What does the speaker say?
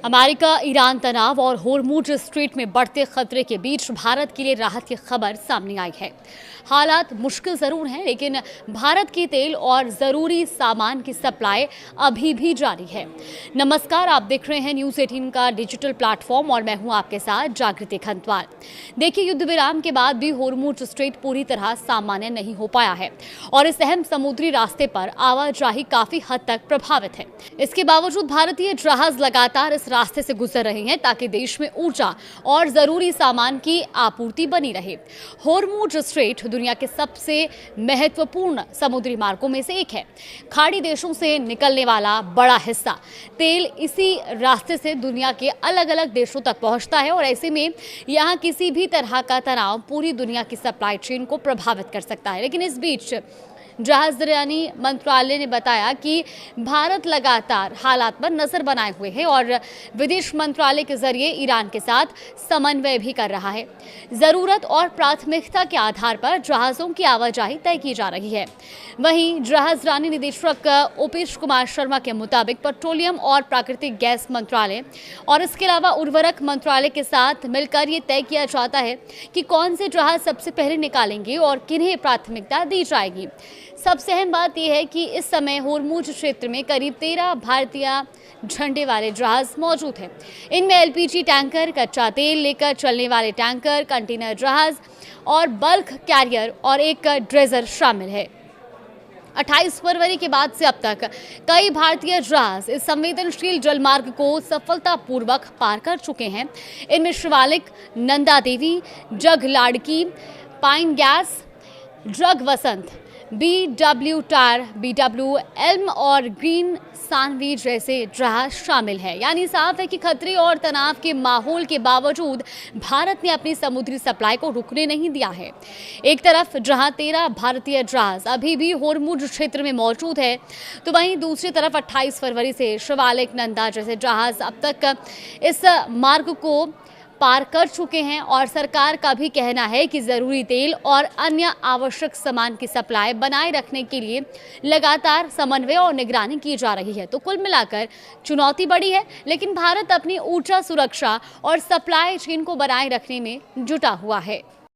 America Iran तनाव और Hormuz strait में बढ़ते खतरे के बीच भारत के लिए राहत की खबर सामने आई है। हालात मुश्किल जरूर हैं, लेकिन भारत की तेल और जरूरी सामान की सप्लाई अभी भी जारी है। नमस्कार, आप देख रहे हैं न्यूज़ 18 का डिजिटल प्लेटफॉर्म और मैं हूं आपके साथ जागृति खंतवाल। देखिए, युद्ध विराम के बाद भी होर्मुज स्ट्रेट पूरी तरह सामान्य नहीं हो पाया है और इस अहम समुद्री रास्ते पर आवाजाही काफी हद तक प्रभावित है। इसके बावजूद भारतीय जहाज लगातार इस रास्ते से गुजर रहे हैं ताकि देश में ऊर्जा और जरूरी सामान की आपूर्ति बनी रहे। होर्मुज स्ट्रेट दुनिया के सबसे महत्वपूर्ण समुद्री मार्गों में से एक है। खाड़ी देशों से निकलने वाला बड़ा हिस्सा तेल इसी रास्ते से दुनिया के अलग अलग देशों तक पहुंचता है और ऐसे में यहाँ किसी भी तरह का तनाव पूरी दुनिया की सप्लाई चेन को प्रभावित कर सकता है। लेकिन इस बीच जहाजरानी मंत्रालय ने बताया कि भारत लगातार हालात पर नजर बनाए हुए है और विदेश मंत्रालय के जरिए ईरान के साथ समन्वय भी कर रहा है। जरूरत और प्राथमिकता के आधार पर जहाजों की आवाजाही तय की जा रही है। वहीं जहाजरानी निदेशक उपेश कुमार शर्मा के मुताबिक पेट्रोलियम और प्राकृतिक गैस मंत्रालय और इसके अलावा उर्वरक मंत्रालय के साथ मिलकर ये तय किया जाता है कि कौन से जहाज सबसे पहले निकालेंगे और किन्हें प्राथमिकता दी जाएगी। सबसे अहम बात यह है कि इस समय होर्मुज क्षेत्र में करीब 13 भारतीय झंडे वाले जहाज मौजूद हैं। इनमें एलपीजी टैंकर, कच्चा तेल लेकर चलने वाले टैंकर, कंटेनर जहाज और बल्क कैरियर और एक ड्रेजर शामिल है। 28 फरवरी के बाद से अब तक कई भारतीय जहाज इस संवेदनशील जलमार्ग को सफलतापूर्वक पार कर चुके हैं। इनमें शिवालिक, नंदा देवी, जग लाड़की, पाइन गैस, जग वसंत, BW टायर, BW एल्म और ग्रीन सानवी जैसे जहाज शामिल है। यानी साफ है कि खतरे और तनाव के माहौल के बावजूद भारत ने अपनी समुद्री सप्लाई को रुकने नहीं दिया है। एक तरफ जहां 13 भारतीय जहाज अभी भी होर्मुज क्षेत्र में मौजूद है, तो वहीं दूसरी तरफ 28 फरवरी से शिवालिक, नंदा जैसे जहाज अब तक इस मार्ग को पार कर चुके हैं और सरकार का भी कहना है कि जरूरी तेल और अन्य आवश्यक सामान की सप्लाई बनाए रखने के लिए लगातार समन्वय और निगरानी की जा रही है। तो कुल मिलाकर चुनौती बड़ी है, लेकिन भारत अपनी ऊर्जा सुरक्षा और सप्लाई चेन को बनाए रखने में जुटा हुआ है।